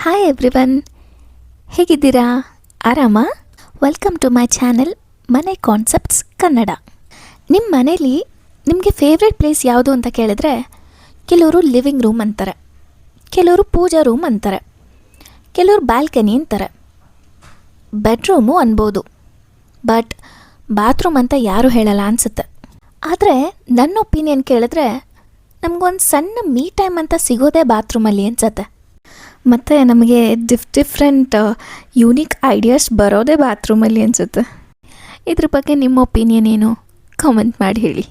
Hi everyone, ಹೇಗಿದ್ದೀರಾ? ಆರಾಮ? Welcome to my channel ಮನೆ ಕಾನ್ಸೆಪ್ಟ್ಸ್ ಕನ್ನಡ. ನಿಮ್ಮ ಮನೇಲಿ ನಿಮಗೆ ಫೇವ್ರೆಟ್ ಪ್ಲೇಸ್ ಯಾವುದು ಅಂತ ಕೇಳಿದ್ರೆ ಕೆಲವರು ಲಿವಿಂಗ್ ರೂಮ್ ಅಂತಾರೆ, ಕೆಲವರು ಪೂಜಾ ರೂಮ್ ಅಂತಾರೆ, ಕೆಲವರು ಬ್ಯಾಲ್ಕನಿ ಅಂತಾರೆ, ಬೆಡ್ರೂಮು ಅನ್ಬೋದು. ಬಟ್ ಬಾತ್ರೂಮ್ ಅಂತ ಯಾರೂ ಹೇಳಲ್ಲ ಅನಿಸುತ್ತೆ. ಆದರೆ ನನ್ನ ಒಪಿನಿಯನ್ ಕೇಳಿದ್ರೆ ನಮಗೊಂದು ಸಣ್ಣ ಮೀ ಟೈಮ್ ಅಂತ ಸಿಗೋದೇ ಬಾತ್ರೂಮಲ್ಲಿ ಅನ್ಸುತ್ತೆ. ಮತ್ತು ನಮಗೆ ಡಿಫ್ರೆಂಟ್ ಯೂನಿಕ್ ಐಡಿಯಾಸ್ ಬರೋದೇ ಬಾತ್ರೂಮಲ್ಲಿ ಅನಿಸುತ್ತೆ. ಇದ್ರ ಬಗ್ಗೆ ನಿಮ್ಮ ಒಪಿನಿಯನ್ ಏನು? ಕಾಮೆಂಟ್ ಮಾಡಿ ಹೇಳಿ.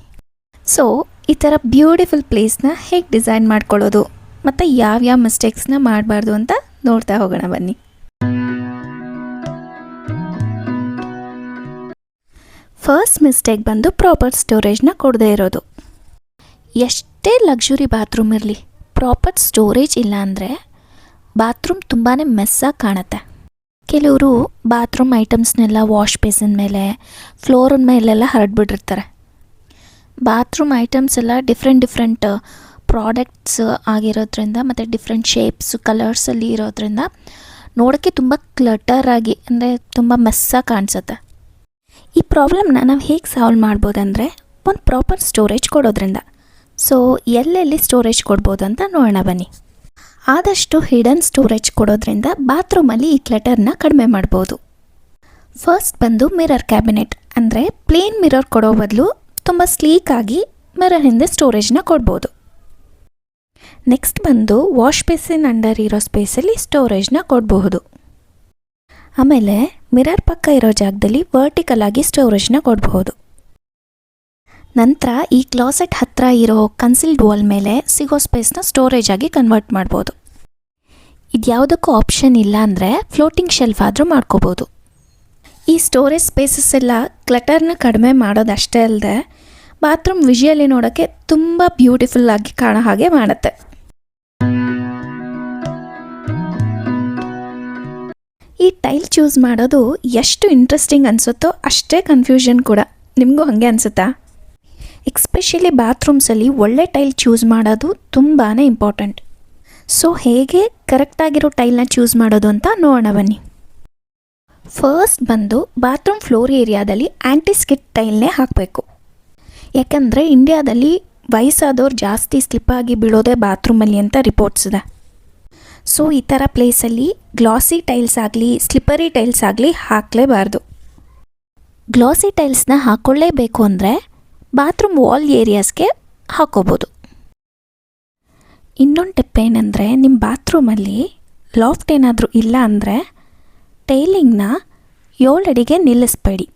ಸೊ ಈ ಥರ ಬ್ಯೂಟಿಫುಲ್ ಪ್ಲೇಸ್ನ ಹೇಗೆ ಡಿಸೈನ್ ಮಾಡ್ಕೊಳ್ಳೋದು ಮತ್ತು ಯಾವ್ಯಾವ ಮಿಸ್ಟೇಕ್ಸ್ನ ಮಾಡಬಾರ್ದು ಅಂತ ನೋಡ್ತಾ ಹೋಗೋಣ ಬನ್ನಿ. ಫಸ್ಟ್ ಮಿಸ್ಟೇಕ್ ಬಂದು ಪ್ರಾಪರ್ ಸ್ಟೋರೇಜ್ನ ಕೊಡದೇ ಇರೋದು. ಎಷ್ಟೇ ಲಕ್ಸುರಿ ಬಾತ್ರೂಮ್ ಇರಲಿ, ಪ್ರಾಪರ್ ಸ್ಟೋರೇಜ್ ಇಲ್ಲ ಅಂದರೆ ಬಾತ್ರೂಮ್ ತುಂಬಾ ಮೆಸ್ಸಾಗಿ ಕಾಣುತ್ತೆ. ಕೆಲವರು ಬಾತ್ರೂಮ್ ಐಟಮ್ಸ್ನೆಲ್ಲ ವಾಶ್ ಬೇಸಿನ್ ಮೇಲೆ, ಫ್ಲೋರಿನ ಮೇಲೆಲ್ಲ ಹರಡ್ಬಿಟ್ಟಿರ್ತಾರೆ. ಬಾತ್ರೂಮ್ ಐಟಮ್ಸ್ ಎಲ್ಲ ಡಿಫ್ರೆಂಟ್ ಪ್ರಾಡಕ್ಟ್ಸ್ ಆಗಿರೋದ್ರಿಂದ ಮತ್ತು ಡಿಫ್ರೆಂಟ್ ಶೇಪ್ಸ್ ಕಲರ್ಸಲ್ಲಿ ಇರೋದ್ರಿಂದ ನೋಡೋಕ್ಕೆ ತುಂಬ ಕ್ಲಟರಾಗಿ ಅಂದರೆ ತುಂಬ ಮೆಸ್ಸಾಗಿ ಕಾಣಿಸುತ್ತೆ. ಈ ಪ್ರಾಬ್ಲಮ್ನ ನಾವು ಹೇಗೆ ಸಾಲ್ವ್ ಮಾಡ್ಬೋದಂದರೆ ಒಂದು ಪ್ರಾಪರ್ ಸ್ಟೋರೇಜ್ ಕೊಡೋದ್ರಿಂದ. ಸೊ ಎಲ್ಲೆಲ್ಲಿ ಸ್ಟೋರೇಜ್ ಕೊಡ್ಬೋದು ಅಂತ ನೋಡೋಣ ಬನ್ನಿ. ಆದಷ್ಟು ಹಿಡನ್ ಸ್ಟೋರೇಜ್ ಕೊಡೋದ್ರಿಂದ ಬಾತ್ರೂಮಲ್ಲಿ ಈ ಕ್ಲಟರ್ನ ಕಡಿಮೆ ಮಾಡ್ಬೋದು. ಫಸ್ಟ್ ಬಂದು ಮಿರರ್ ಕ್ಯಾಬಿನೆಟ್, ಅಂದರೆ ಪ್ಲೇನ್ ಮಿರರ್ ಕೊಡೋ ಬದಲು ತುಂಬ ಸ್ಲೀಕಾಗಿ ಮಿರರ್ ಹಿಂದೆ ಸ್ಟೋರೇಜ್ನ ಕೊಡ್ಬೋದು. ನೆಕ್ಸ್ಟ್ ಬಂದು ವಾಶ್ ಬೇಸಿನ್ ಅಂಡರ್ ಇರೋ ಸ್ಪೇಸಲ್ಲಿ ಸ್ಟೋರೇಜ್ನ ಕೊಡಬಹುದು. ಆಮೇಲೆ ಮಿರರ್ ಪಕ್ಕ ಇರೋ ಜಾಗದಲ್ಲಿ ವರ್ಟಿಕಲ್ ಆಗಿ ಸ್ಟೋರೇಜ್ನ ಕೊಡಬಹುದು. ನಂತರ ಈ ಕ್ಲಾಸೆಟ್ ಹತ್ತಿರ ಇರೋ ಕನ್ಸಿಲ್ಡ್ ವಾಲ್ ಮೇಲೆ ಸಿಗೋ ಸ್ಪೇಸ್ನ ಸ್ಟೋರೇಜ್ ಆಗಿ ಕನ್ವರ್ಟ್ ಮಾಡ್ಬೋದು. ಇದ್ಯಾವುದಕ್ಕೂ ಆಪ್ಷನ್ ಇಲ್ಲ ಅಂದರೆ ಫ್ಲೋಟಿಂಗ್ ಶೆಲ್ಫ್ ಆದರೂ ಮಾಡ್ಕೋಬೋದು. ಈ ಸ್ಟೋರೇಜ್ ಸ್ಪೇಸಸ್ ಎಲ್ಲ ಕ್ಲಟರ್ನ ಕಡಿಮೆ ಮಾಡೋದಷ್ಟೇ ಅಲ್ಲದೆ ಬಾತ್ರೂಮ್ ವಿಜುವಲಿ ನೋಡೋಕ್ಕೆ ತುಂಬ ಬ್ಯೂಟಿಫುಲ್ ಆಗಿ ಕಾಣೋ ಹಾಗೆ ಮಾಡುತ್ತೆ. ಈ ಟೈಲ್ ಚೂಸ್ ಮಾಡೋದು ಎಷ್ಟು ಇಂಟ್ರೆಸ್ಟಿಂಗ್ ಅನಿಸುತ್ತೋ ಅಷ್ಟೇ ಕನ್ಫ್ಯೂಷನ್ ಕೂಡ. ನಿಮಗೂ ಹಾಗೆ ಅನಿಸುತ್ತಾ? ಎಕ್ಸ್ಪೆಷಲಿ ಬಾತ್ರೂಮ್ಸಲ್ಲಿ ಒಳ್ಳೆ ಟೈಲ್ ಚೂಸ್ ಮಾಡೋದು ತುಂಬಾ ಇಂಪಾರ್ಟೆಂಟ್. ಸೊ ಹೇಗೆ ಕರೆಕ್ಟಾಗಿರೋ ಟೈಲ್ನ ಚೂಸ್ ಮಾಡೋದು ಅಂತ ನೋಡೋಣ ಬನ್ನಿ. ಫಸ್ಟ್ ಬಂದು ಬಾತ್ರೂಮ್ ಫ್ಲೋರ್ ಏರಿಯಾದಲ್ಲಿ ಆ್ಯಂಟಿ ಸ್ಕಿಡ್ ಟೈಲ್ನೇ ಹಾಕಬೇಕು. ಯಾಕಂದರೆ ಇಂಡಿಯಾದಲ್ಲಿ ವಯಸ್ಸಾದವ್ರು ಜಾಸ್ತಿ ಸ್ಲಿಪ್ಪಾಗಿ ಬೀಳೋದೇ ಬಾತ್ರೂಮಲ್ಲಿ ಅಂತ ರಿಪೋರ್ಟ್ಸ್ ಇದೆ. ಸೊ ಈ ಥರ ಪ್ಲೇಸಲ್ಲಿ ಗ್ಲಾಸಿ ಟೈಲ್ಸ್ ಆಗಲಿ ಸ್ಲಿಪ್ಪರಿ ಟೈಲ್ಸ್ ಆಗಲಿ ಹಾಕಲೇಬಾರ್ದು. ಗ್ಲಾಸಿ ಟೈಲ್ಸ್ನ ಹಾಕ್ಕೊಳ್ಳೇಬೇಕು ಅಂದರೆ ಬಾತ್ರೂಮ್ ವಾಲ್ ಏರಿಯಾಸ್ಗೆ ಹಾಕೋಬೋದು. ಇನ್ನೊಂದು ಟಿಪ್ ಏನಂದರೆ ನಿಮ್ಮ ಬಾತ್ರೂಮಲ್ಲಿ ಲಾಫ್ಟ್ ಏನಾದರೂ ಇಲ್ಲ ಅಂದರೆ ಟೈಲಿಂಗ್ನ 7 ಅಡಿಗೆ ನಿಲ್ಲಿಸಬೇಡಿ,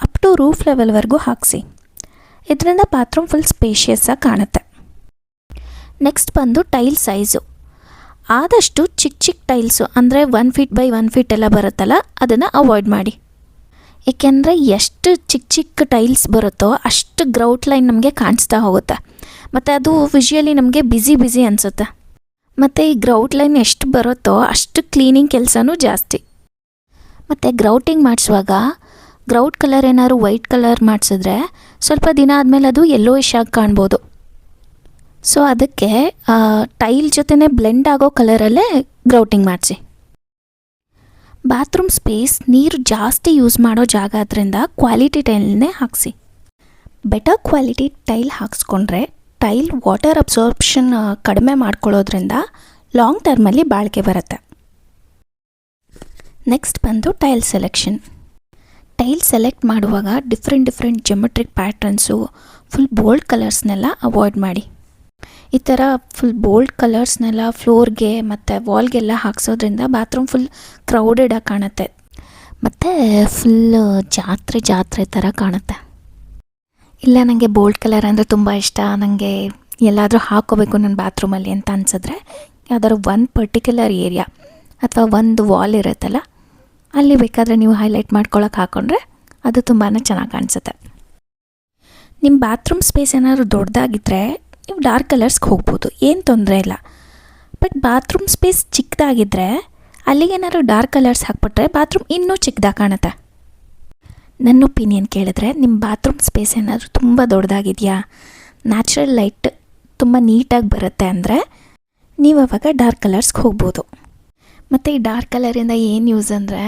ಅಪ್ ಟು ರೂಫ್ ಲೆವೆಲ್ವರೆಗೂ ಹಾಕಿಸಿ. ಇದರಿಂದ ಬಾತ್ರೂಮ್ ಫುಲ್ ಸ್ಪೇಷಿಯಸ್ಸಾಗಿ ಕಾಣುತ್ತೆ. ನೆಕ್ಸ್ಟ್ ಬಂದು ಟೈಲ್ ಸೈಜು. ಆದಷ್ಟು ಚಿಕ್ಕ ಟೈಲ್ಸು ಅಂದರೆ 1 ಫೀಟ್ ಬೈ 1 ಫೀಟ್ ಎಲ್ಲ ಬರುತ್ತಲ್ಲ, ಅದನ್ನು ಅವಾಯ್ಡ್ ಮಾಡಿ. ಏಕೆಂದರೆ ಎಷ್ಟು ಚಿಕ್ಕ ಟೈಲ್ಸ್ ಬರುತ್ತೋ ಅಷ್ಟು ಗ್ರೌಟ್ ಲೈನ್ ನಮಗೆ ಕಾಣಿಸ್ತಾ ಹೋಗುತ್ತೆ ಮತ್ತು ಅದು ವಿಜುವಲಿ ನಮಗೆ ಬಿಸಿ ಅನಿಸುತ್ತೆ. ಮತ್ತು ಈ ಗ್ರೌಟ್ ಲೈನ್ ಎಷ್ಟು ಬರುತ್ತೋ ಅಷ್ಟು ಕ್ಲೀನಿಂಗ್ ಕೆಲಸನೂ ಜಾಸ್ತಿ. ಮತ್ತು ಗ್ರೌಟಿಂಗ್ ಮಾಡಿಸುವಾಗ ಗ್ರೌಟ್ ಕಲರ್ ಏನಾದ್ರು ವೈಟ್ ಕಲರ್ ಮಾಡಿಸಿದ್ರೆ ಸ್ವಲ್ಪ ದಿನ ಆದಮೇಲೆ ಅದು ಯೆಲ್ಲೋಯಿಶ್ ಆಗಿ ಕಾಣ್ಬೋದು. ಸೊ ಅದಕ್ಕೆ ಟೈಲ್ ಜೊತೆನೇ ಬ್ಲೆಂಡ್ ಆಗೋ ಕಲರಲ್ಲೇ ಗ್ರೌಟಿಂಗ್ ಮಾಡಿಸಿ. ಬಾತ್ರೂಮ್ ಸ್ಪೇಸ್ ನೀರು ಜಾಸ್ತಿ ಯೂಸ್ ಮಾಡೋ ಜಾಗ ಆದ್ದರಿಂದ ಕ್ವಾಲಿಟಿ ಟೈಲ್ನೇ ಹಾಕಿಸಿ. ಬೆಟರ್ ಕ್ವಾಲಿಟಿ ಟೈಲ್ ಹಾಕ್ಸ್ಕೊಂಡ್ರೆ ಟೈಲ್ ವಾಟರ್ ಅಬ್ಸಾರ್ಪ್ಷನ್ ಕಡಿಮೆ ಮಾಡ್ಕೊಳ್ಳೋದ್ರಿಂದ ಲಾಂಗ್ ಟರ್ಮಲ್ಲಿ ಬಾಳಿಕೆ ಬರುತ್ತೆ. ನೆಕ್ಸ್ಟ್ ಬಂದು ಟೈಲ್ ಸೆಲೆಕ್ಷನ್. ಟೈಲ್ ಸೆಲೆಕ್ಟ್ ಮಾಡುವಾಗ different geometric patterns, full bold ಕಲರ್ಸ್ನೆಲ್ಲ ಅವಾಯ್ಡ್ ಮಾಡಿ. ಈ ಥರ ಫುಲ್ ಬೋಲ್ಡ್ ಕಲರ್ಸ್ನೆಲ್ಲ ಫ್ಲೋರ್ಗೆ ಮತ್ತು ವಾಲ್ಗೆಲ್ಲ ಹಾಕ್ಸೋದ್ರಿಂದ ಬಾತ್ರೂಮ್ ಫುಲ್ ಕ್ರೌಡೆಡಾಗಿ ಕಾಣುತ್ತೆ ಮತ್ತು ಫುಲ್ ಜಾತ್ರೆ ಥರ ಕಾಣುತ್ತೆ. ಇಲ್ಲ ನನಗೆ ಬೋಲ್ಡ್ ಕಲರ್ ಅಂದರೆ ತುಂಬ ಇಷ್ಟ, ನನಗೆ ಎಲ್ಲಾದರೂ ಹಾಕ್ಕೋಬೇಕು ನನ್ನ ಬಾತ್ರೂಮಲ್ಲಿ ಅಂತ ಅನಿಸಿದ್ರೆ ಯಾವ್ದಾದ್ರು ಒಂದು ಪರ್ಟಿಕ್ಯುಲರ್ ಏರಿಯಾ ಅಥವಾ ಒಂದು ವಾಲ್ ಇರುತ್ತಲ್ಲ, ಅಲ್ಲಿ ಬೇಕಾದರೆ ನೀವು ಹೈಲೈಟ್ ಮಾಡ್ಕೊಳ್ಳೋಕೆ ಹಾಕ್ಕೊಂಡ್ರೆ ಅದು ತುಂಬಾ ಚೆನ್ನಾಗಿ ಕಾಣಿಸುತ್ತೆ. ನಿಮ್ಮ ಬಾತ್ರೂಮ್ ಸ್ಪೇಸ್ ಏನಾದರೂ ದೊಡ್ಡದಾಗಿದ್ದರೆ ನೀವು ಡಾರ್ಕ್ ಕಲರ್ಸ್ಗೆ ಹೋಗ್ಬೋದು, ಏನು ತೊಂದರೆ ಇಲ್ಲ. ಬಟ್ ಬಾತ್ರೂಮ್ ಸ್ಪೇಸ್ ಚಿಕ್ಕದಾಗಿದ್ದರೆ ಅಲ್ಲಿಗೇನಾದ್ರು ಡಾರ್ಕ್ ಕಲರ್ಸ್ ಹಾಕ್ಬಿಟ್ರೆ ಬಾತ್ರೂಮ್ ಇನ್ನೂ ಚಿಕ್ಕದಾಗಿ ಕಾಣುತ್ತೆ. ನನ್ನ ಒಪಿನಿಯನ್ ಕೇಳಿದ್ರೆ ನಿಮ್ಮ ಬಾತ್ರೂಮ್ ಸ್ಪೇಸ್ ಏನಾದರೂ ತುಂಬ ದೊಡ್ಡದಾಗಿದೆಯಾ, ನ್ಯಾಚುರಲ್ ಲೈಟ್ ತುಂಬ ನೀಟಾಗಿ ಬರುತ್ತೆ ಅಂದರೆ ನೀವು ಅವಾಗ ಡಾರ್ಕ್ ಕಲರ್ಸ್ಗೆ ಹೋಗ್ಬೋದು. ಮತ್ತು ಈ ಡಾರ್ಕ್ ಕಲರಿಂದ ಏನು ಯೂಸ್ ಅಂದರೆ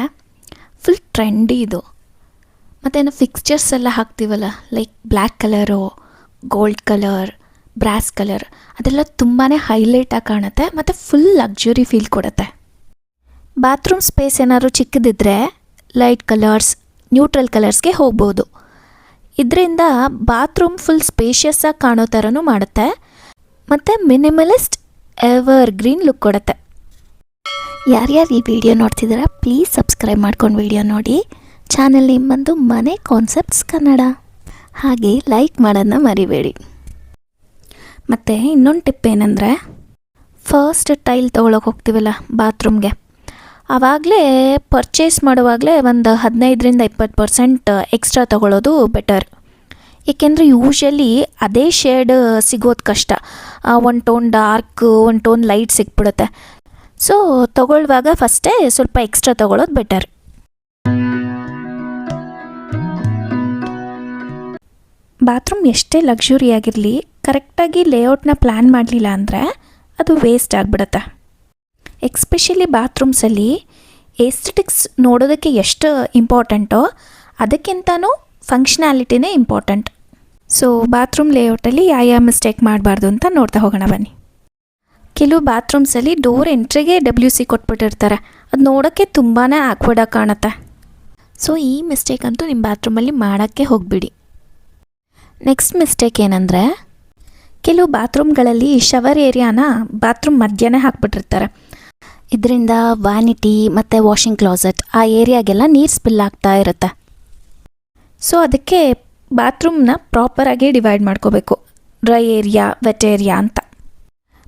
ಫುಲ್ ಟ್ರೆಂಡಿ ಇದು. ಮತ್ತು ಫಿಕ್ಸ್ಚರ್ಸ್ ಎಲ್ಲ ಹಾಕ್ತೀವಲ್ಲ, like black colour, gold colour, brass colour, ಅದೆಲ್ಲ ತುಂಬಾ ಹೈಲೈಟಾಗಿ ಕಾಣುತ್ತೆ ಮತ್ತು ಫುಲ್ ಲಕ್ಸುರಿ ಫೀಲ್ ಕೊಡುತ್ತೆ. ಬಾತ್ರೂಮ್ ಸ್ಪೇಸ್ ಏನಾದ್ರು ಚಿಕ್ಕದಿದ್ದರೆ ಲೈಟ್ ಕಲರ್ಸ್, ನ್ಯೂಟ್ರಲ್ ಕಲರ್ಸ್ಗೆ ಹೋಗ್ಬೋದು. ಇದರಿಂದ ಬಾತ್ರೂಮ್ ಫುಲ್ ಸ್ಪೇಷಿಯಸ್ಸಾಗಿ ಕಾಣೋ ಥರನೂ ಮಾಡುತ್ತೆ ಮತ್ತು ಮಿನಿಮಲಿಸ್ಟ್ ಎವರ್ ಗ್ರೀನ್ ಲುಕ್ ಕೊಡುತ್ತೆ. ಯಾರ್ಯಾರು ಈ ವಿಡಿಯೋ ನೋಡ್ತಿದ್ದೀರಾ ಪ್ಲೀಸ್ ಸಬ್ಸ್ಕ್ರೈಬ್ ಮಾಡ್ಕೊಂಡು ವಿಡಿಯೋ ನೋಡಿ. ಚಾನಲ್ ನೇಮ್ ಬಂದು ಮನೆ ಕಾನ್ಸೆಪ್ಟ್ಸ್ ಕನ್ನಡ. ಹಾಗೆ ಲೈಕ್ ಮಾಡೋದನ್ನ ಮರಿಬೇಡಿ. ಮತ್ತು ಇನ್ನೊಂದು ಟಿಪ್ ಏನಂದರೆ, ಫಸ್ಟ್ ಟೈಲ್ ತೊಗೊಳಕ್ಕೆ ಹೋಗ್ತೀವಲ್ಲ ಬಾತ್ರೂಮ್ಗೆ, ಆವಾಗಲೇ ಪರ್ಚೇಸ್ ಮಾಡುವಾಗಲೇ ಒಂದು 15-20% ಎಕ್ಸ್ಟ್ರಾ ತೊಗೊಳ್ಳೋದು ಬೆಟರ್. ಏಕೆಂದರೆ ಯೂಶ್ವಲಿ ಅದೇ ಶೇಡ್ ಸಿಗೋದು ಕಷ್ಟ. ಒಂದು ಟೋನ್ ಡಾರ್ಕ್, ಒಂದು ಟೋನ್ ಲೈಟ್ ಸಿಕ್ಬಿಡುತ್ತೆ. ಸೊ ತೊಗೊಳ್ಳುವಾಗ ಫಸ್ಟೇ ಸ್ವಲ್ಪ ಎಕ್ಸ್ಟ್ರಾ ತೊಗೊಳ್ಳೋದು ಬೆಟರ್. ಬಾತ್ರೂಮ್ ಎಷ್ಟೇ ಲಕ್ಸುರಿಯಾಗಿರಲಿ, ಕರೆಕ್ಟಾಗಿ ಲೇಔಟ್ನ ಪ್ಲ್ಯಾನ್ ಮಾಡಲಿಲ್ಲ ಅಂದರೆ ಅದು ವೇಸ್ಟ್ ಆಗಿಬಿಡುತ್ತೆ. ಎಕ್ಸ್ಪೆಷಲಿ ಬಾತ್ರೂಮ್ಸಲ್ಲಿ ಏಸ್ಥೆಟಿಕ್ಸ್ ನೋಡೋದಕ್ಕೆ ಎಷ್ಟು ಇಂಪಾರ್ಟೆಂಟೋ ಅದಕ್ಕಿಂತನೂ ಫಂಕ್ಷನಾಲಿಟಿನೇ ಇಂಪಾರ್ಟೆಂಟ್. ಸೊ ಬಾತ್ರೂಮ್ ಲೇಔಟಲ್ಲಿ ಯಾವ ಮಿಸ್ಟೇಕ್ ಮಾಡಬಾರ್ದು ಅಂತ ನೋಡ್ತಾ ಹೋಗೋಣ ಬನ್ನಿ. ಕೆಲವು ಬಾತ್ರೂಮ್ಸಲ್ಲಿ ಡೋರ್ ಎಂಟ್ರಿಗೆ WC ಕೊಟ್ಬಿಟ್ಟಿರ್ತಾರೆ. ಅದು ನೋಡೋಕ್ಕೆ ತುಂಬಾ ಆಕ್ವರ್ಡಾಗಿ ಕಾಣುತ್ತೆ. ಸೊ ಈ ಮಿಸ್ಟೇಕ್ ಅಂತೂ ನಿಮ್ಮ ಬಾತ್ರೂಮಲ್ಲಿ ಮಾಡೋಕ್ಕೆ ಹೋಗಿಬಿಡಿ. ನೆಕ್ಸ್ಟ್ ಮಿಸ್ಟೇಕ್ ಏನಂದರೆ, ಕೆಲವು ಬಾತ್ರೂಮ್ಗಳಲ್ಲಿ ಶವರ್ ಏರಿಯಾನ ಬಾತ್ರೂಮ್ ಮಧ್ಯನೇ ಹಾಕ್ಬಿಟ್ಟಿರ್ತಾರೆ. ಇದರಿಂದ ವ್ಯಾನಿಟಿ ಮತ್ತು ವಾಷಿಂಗ್ ಕ್ಲಾಸೆಟ್ ಆ ಏರಿಯಾಗೆಲ್ಲ ನೀರು ಸ್ಪಿಲ್ ಆಗ್ತಾ ಇರುತ್ತೆ. ಸೊ ಅದಕ್ಕೆ ಬಾತ್ರೂಮ್ನ ಪ್ರಾಪರಾಗಿ ಡಿವೈಡ್ ಮಾಡ್ಕೋಬೇಕು, ಡ್ರೈ ಏರಿಯಾ, ವೆಟ್ ಏರಿಯಾ ಅಂತ.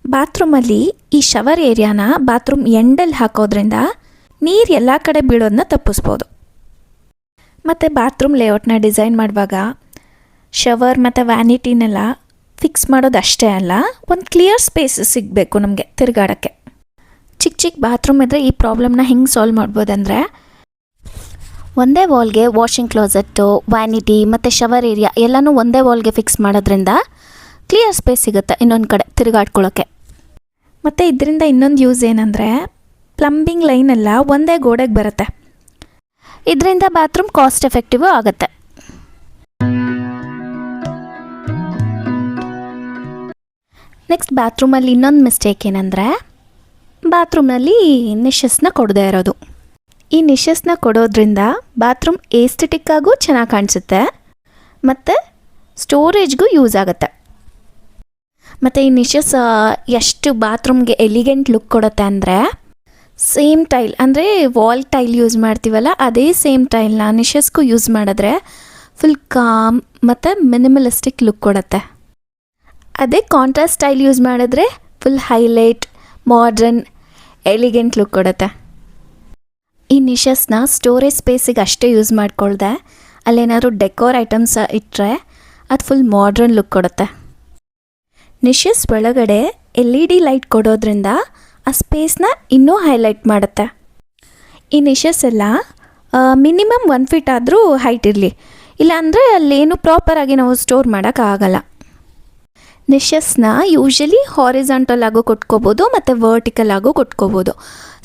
ಬಾತ್ರೂಮಲ್ಲಿ ಈ ಶವರ್ ಏರಿಯಾನ ಬಾತ್ರೂಮ್ ಎಂಡಲ್ಲಿ ಹಾಕೋದ್ರಿಂದ ನೀರು ಎಲ್ಲ ಕಡೆ ಬೀಳೋದನ್ನ ತಪ್ಪಿಸ್ಬೋದು. ಮತ್ತು ಬಾತ್ರೂಮ್ ಲೇಔಟ್ನ ಡಿಸೈನ್ ಮಾಡುವಾಗ ಶವರ್ ಮತ್ತು ವ್ಯಾನಿಟಿನೆಲ್ಲ ಫಿಕ್ಸ್ ಮಾಡೋದು ಅಷ್ಟೇ ಅಲ್ಲ, ಒಂದು ಕ್ಲಿಯರ್ ಸ್ಪೇಸ್ ಸಿಗಬೇಕು ನಮಗೆ ತಿರುಗಾಡೋಕ್ಕೆ. ಚಿಕ್ಕ ಚಿಕ್ಕ ಬಾತ್ರೂಮ್ ಇದ್ದರೆ ಈ ಪ್ರಾಬ್ಲಮ್ನ ಹೆಂಗೆ ಸಾಲ್ವ್ ಮಾಡ್ಬೋದಂದರೆ, ಒಂದೇ ವಾಲ್ಗೆ ವಾಷಿಂಗ್ ಕ್ಲಾಸೆಟ್ಟು, ವ್ಯಾನಿಟಿ ಮತ್ತು ಶವರ್ ಏರಿಯಾ ಎಲ್ಲನೂ ಒಂದೇ ವಾಲ್ಗೆ ಫಿಕ್ಸ್ ಮಾಡೋದ್ರಿಂದ ಕ್ಲಿಯರ್ ಸ್ಪೇಸ್ ಸಿಗುತ್ತೆ ಇನ್ನೊಂದು ಕಡೆ ತಿರುಗಾಡ್ಕೊಳ್ಳೋಕ್ಕೆ. ಮತ್ತು ಇದರಿಂದ ಇನ್ನೊಂದು ಯೂಸ್ ಏನಂದರೆ, ಪ್ಲಂಬಿಂಗ್ ಲೈನೆಲ್ಲ ಒಂದೇ ಗೋಡೆಗೆ ಬರುತ್ತೆ. ಇದರಿಂದ ಬಾತ್ರೂಮ್ ಕಾಸ್ಟ್ ಎಫೆಕ್ಟಿವ್ ಆಗುತ್ತೆ. ನೆಕ್ಸ್ಟ್ ಬಾತ್ರೂಮಲ್ಲಿ ಇನ್ನೊಂದು ಮಿಸ್ಟೇಕ್ ಏನಂದರೆ, ಬಾತ್ರೂಮ್ನಲ್ಲಿ ನಿಶಸ್ನ ಕೊಡದೇ ಇರೋದು. ಈ ನಿಶಸ್ನ ಕೊಡೋದ್ರಿಂದ ಬಾತ್ರೂಮ್ ಏಸ್ಥೆಟಿಕ್ಕಾಗೂ ಚೆನ್ನಾಗಿ ಕಾಣಿಸುತ್ತೆ ಮತ್ತು ಸ್ಟೋರೇಜ್ಗೂ ಯೂಸ್ ಆಗುತ್ತೆ. ಮತ್ತು ಈ ನಿಶಸ್ ಎಷ್ಟು ಬಾತ್ರೂಮ್ಗೆ ಎಲಿಗೆಂಟ್ ಲುಕ್ ಕೊಡುತ್ತೆ ಅಂದರೆ, ಸೇಮ್ ಟೈಲ್ ಅಂದರೆ ವಾಲ್ ಟೈಲ್ ಯೂಸ್ ಮಾಡ್ತೀವಲ್ಲ, ಅದೇ ಸೇಮ್ ಟೈಲ್ನ ನಿಶಸ್ಗೂ ಯೂಸ್ ಮಾಡಿದ್ರೆ ಫುಲ್ ಕಾಮ್ ಮತ್ತು ಮಿನಿಮಲಿಸ್ಟಿಕ್ ಲುಕ್ ಕೊಡುತ್ತೆ. ಅದೇ ಕಾಂಟ್ರಾಸ್ಟ್ ಸ್ಟೈಲ್ ಯೂಸ್ ಮಾಡಿದ್ರೆ full highlight, modern, elegant look ಕೊಡುತ್ತೆ. ಈ ನಿಶಸ್ನ ಸ್ಟೋರೇಜ್ ಸ್ಪೇಸಿಗೆ ಅಷ್ಟೇ ಯೂಸ್ ಮಾಡ್ಕೊಳ್ದೆ ಅಲ್ಲೇನಾದ್ರು ಡೆಕೋರ್ ಐಟಮ್ಸ್ ಇಟ್ಟರೆ ಅದು ಫುಲ್ ಮಾಡ್ರನ್ ಲುಕ್ ಕೊಡುತ್ತೆ. ನಿಶಸ್ ಒಳಗಡೆ LED ಲೈಟ್ ಕೊಡೋದ್ರಿಂದ ಆ ಸ್ಪೇಸ್ನ ಇನ್ನೂ ಹೈಲೈಟ್ ಮಾಡುತ್ತೆ. ಈ ನಿಶಸ್ ಎಲ್ಲ ಮಿನಿಮಮ್ 1 ಫೀಟ್ ಆದರೂ ಹೈಟ್ ಇರಲಿ, ಇಲ್ಲಾಂದರೆ ಅಲ್ಲೇನು ಪ್ರಾಪರಾಗಿ ನಾವು ಸ್ಟೋರ್ ಮಾಡೋಕ್ಕಾಗಲ್ಲ. ನಿಶಸ್ನ ಯೂಶಲಿ ಹಾರಿಜಾಂಟಲ್ ಆಗು ಕೊಟ್ಕೋಬೋದು ಮತ್ತು ವರ್ಟಿಕಲ್ ಆಗು ಕೊಟ್ಕೋಬೋದು.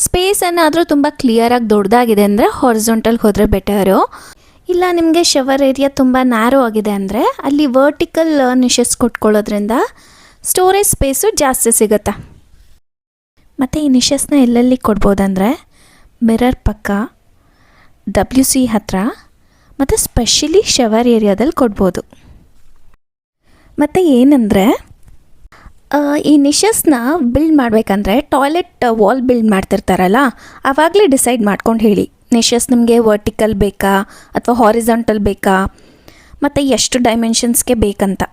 ಸ್ಪೇಸ್ ಏನಾದರೂ ತುಂಬ ಕ್ಲಿಯರಾಗಿ ದೊಡ್ಡದಾಗಿದೆ ಅಂದರೆ ಹಾರಿಜಾಂಟಲ್ ಹೋದರೆ ಬೆಟರು. ಇಲ್ಲ ನಿಮಗೆ ಶವರ್ ಏರಿಯಾ ತುಂಬ ನ್ಯಾರೋ ಆಗಿದೆ ಅಂದರೆ ಅಲ್ಲಿ ವರ್ಟಿಕಲ್ ನಿಶಸ್ ಕೊಟ್ಕೊಳ್ಳೋದ್ರಿಂದ ಸ್ಟೋರೇಜ್ ಸ್ಪೇಸು ಜಾಸ್ತಿ ಸಿಗುತ್ತೆ. ಮತ್ತು ಈ ನಿಶಸ್ನ ಎಲ್ಲೆಲ್ಲಿ ಕೊಡ್ಬೋದಂದರೆ, ಮಿರರ್ ಪಕ್ಕ, WC ಹತ್ತಿರ ಮತ್ತು ಸ್ಪೆಷಲಿ ಶವರ್ ಏರಿಯಾದಲ್ಲಿ ಕೊಡ್ಬೋದು. ಮತ್ತು ಏನಂದರೆ, ಈ ನಿಶಸ್ನ ಬಿಲ್ಡ್ ಮಾಡಬೇಕಂದ್ರೆ ಟಾಯ್ಲೆಟ್ ವಾಲ್ ಬಿಲ್ಡ್ ಮಾಡ್ತಿರ್ತಾರಲ್ಲ, ಆವಾಗಲೇ ಡಿಸೈಡ್ ಮಾಡ್ಕೊಂಡು ಹೇಳಿ ನಿಶಸ್ ನಿಮಗೆ ವರ್ಟಿಕಲ್ ಬೇಕಾ ಅಥವಾ ಹಾರಿಜಾಂಟಲ್ ಬೇಕಾ ಮತ್ತು ಎಷ್ಟು ಡೈಮೆನ್ಷನ್ಸ್ಗೆ ಬೇಕಂತ.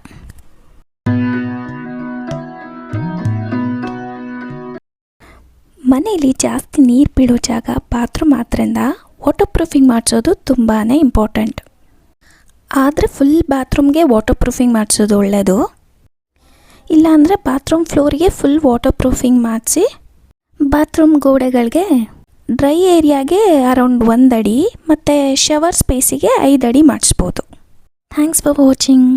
ಮನೇಲಿ ಜಾಸ್ತಿ ನೀರು ಬೀಳೋ ಜಾಗ ಬಾತ್ರೂಮ್ ಆದ್ದರಿಂದ ವಾಟರ್ ಪ್ರೂಫಿಂಗ್ ಮಾಡಿಸೋದು ತುಂಬಾ ಇಂಪಾರ್ಟೆಂಟ್. ಆದರೆ ಫುಲ್ ಬಾತ್ರೂಮ್ಗೆ ವಾಟರ್ ಪ್ರೂಫಿಂಗ್ ಮಾಡಿಸೋದು ಒಳ್ಳೆಯದು. ಇಲ್ಲಾಂದರೆ ಬಾತ್ರೂಮ್ ಫ್ಲೋರಿಗೆ ಫುಲ್ ವಾಟರ್ ಪ್ರೂಫಿಂಗ್ ಮಾಡಿಸಿ ಬಾತ್ರೂಮ್ ಗೋಡೆಗಳಿಗೆ ಡ್ರೈ ಏರಿಯಾಗೆ ಅರೌಂಡ್ 1 ಅಡಿ ಮತ್ತು ಶವರ್ ಸ್ಪೇಸಿಗೆ 5 ಅಡಿ ಮಾಡಿಸ್ಬೋದು. Thanks for watching.